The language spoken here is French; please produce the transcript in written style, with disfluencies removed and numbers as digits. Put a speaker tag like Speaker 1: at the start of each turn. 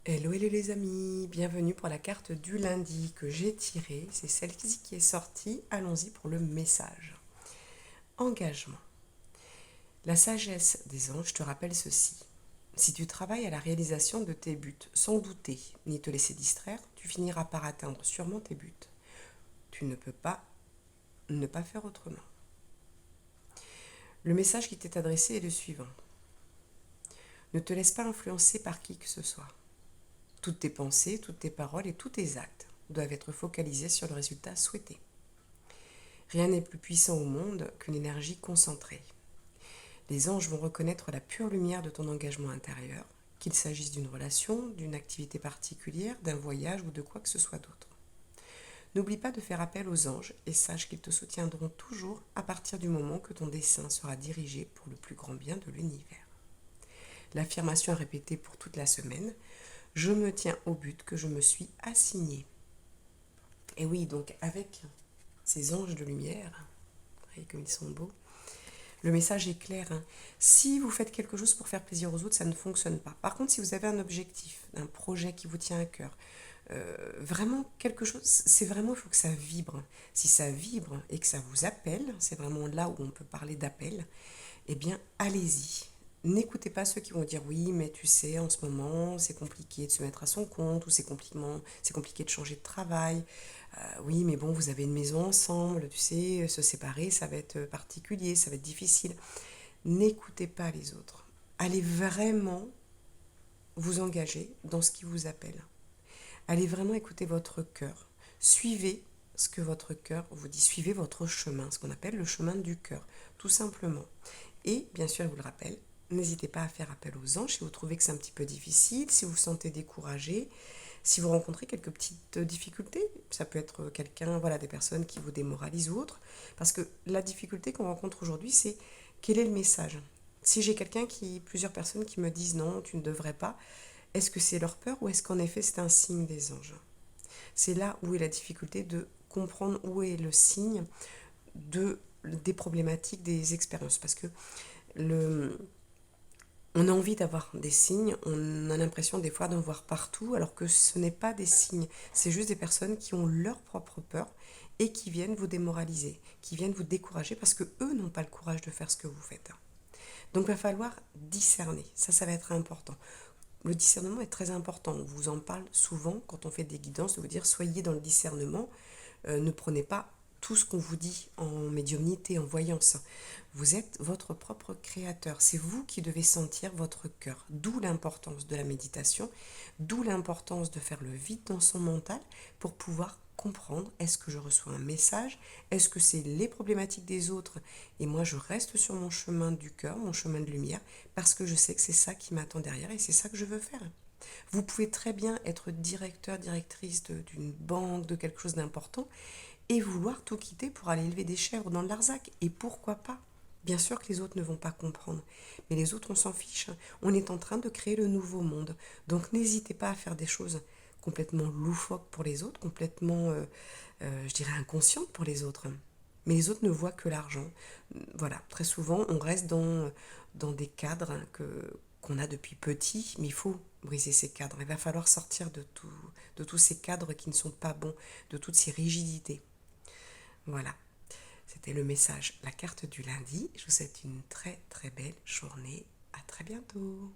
Speaker 1: Hello, hello les amis, bienvenue pour la carte du lundi que j'ai tirée. C'est celle-ci qui est sortie. Allons-y pour le message. Engagement. La sagesse des anges te rappelle ceci. Si tu travailles à la réalisation de tes buts sans douter ni te laisser distraire, tu finiras par atteindre sûrement tes buts. Tu ne peux pas ne pas faire autrement. Le message qui t'est adressé est le suivant. Ne te laisse pas influencer par qui que ce soit. Toutes tes pensées, toutes tes paroles et tous tes actes doivent être focalisés sur le résultat souhaité. Rien n'est plus puissant au monde qu'une énergie concentrée. Les anges vont reconnaître la pure lumière de ton engagement intérieur, qu'il s'agisse d'une relation, d'une activité particulière, d'un voyage ou de quoi que ce soit d'autre. N'oublie pas de faire appel aux anges et sache qu'ils te soutiendront toujours à partir du moment que ton dessein sera dirigé pour le plus grand bien de l'univers. L'affirmation à répéter pour toute la semaine, je me tiens au but que je me suis assigné. Et oui, donc avec ces anges de lumière, voyez comme ils sont beaux, le message est clair. Si vous faites quelque chose pour faire plaisir aux autres, ça ne fonctionne pas. Par contre, si vous avez un objectif, un projet qui vous tient à cœur, vraiment quelque chose, c'est vraiment, il faut que ça vibre. Si ça vibre et que ça vous appelle, c'est vraiment là où on peut parler d'appel, eh bien, allez-y. N'écoutez pas ceux qui vont dire oui, mais tu sais, en ce moment, c'est compliqué de se mettre à son compte ou c'est compliqué de changer de travail. Oui, mais bon, vous avez une maison ensemble, tu sais, se séparer, ça va être particulier, ça va être difficile. N'écoutez pas les autres. Allez vraiment vous engager dans ce qui vous appelle. Allez vraiment écouter votre cœur. Suivez ce que votre cœur vous dit. Suivez votre chemin, ce qu'on appelle le chemin du cœur, tout simplement. Et bien sûr, je vous le rappelle, n'hésitez pas à faire appel aux anges si vous trouvez que c'est un petit peu difficile, si vous vous sentez découragé, si vous rencontrez quelques petites difficultés. Ça peut être quelqu'un, voilà, des personnes qui vous démoralisent ou autres. Parce que la difficulté qu'on rencontre aujourd'hui, c'est quel est le message. Si j'ai plusieurs personnes qui me disent non, tu ne devrais pas, est-ce que c'est leur peur ou est-ce qu'en effet c'est un signe des anges? C'est là où est la difficulté de comprendre où est le signe des problématiques, des expériences. Parce que le, on a envie d'avoir des signes, on a l'impression des fois d'en voir partout, alors que ce n'est pas des signes, c'est juste des personnes qui ont leur propre peur et qui viennent vous démoraliser, qui viennent vous décourager parce que eux n'ont pas le courage de faire ce que vous faites. Donc il va falloir discerner, ça va être important. Le discernement est très important, on vous en parle souvent quand on fait des guidances, de vous dire soyez dans le discernement, ne prenez pas tout ce qu'on vous dit en médiumnité, en voyance. Vous êtes votre propre créateur. C'est vous qui devez sentir votre cœur. D'où l'importance de la méditation, d'où l'importance de faire le vide dans son mental pour pouvoir comprendre, est-ce que je reçois un message, est-ce que c'est les problématiques des autres et moi je reste sur mon chemin du cœur, mon chemin de lumière, parce que je sais que c'est ça qui m'attend derrière et c'est ça que je veux faire. Vous pouvez très bien être directeur, directrice d'une banque, de quelque chose d'important, et vouloir tout quitter pour aller élever des chèvres dans le Larzac. Et pourquoi pas? Bien sûr que les autres ne vont pas comprendre, mais les autres, on s'en fiche. On est en train de créer le nouveau monde. Donc n'hésitez pas à faire des choses complètement loufoques pour les autres, complètement, je dirais, inconscientes pour les autres. Mais les autres ne voient que l'argent. Voilà, très souvent, on reste dans des cadres qu'on a depuis petit, mais il faut briser ces cadres. Il va falloir sortir de tous ces cadres qui ne sont pas bons, de toutes ces rigidités. Voilà, c'était le message, la carte du lundi. Je vous souhaite une très très belle journée. À très bientôt.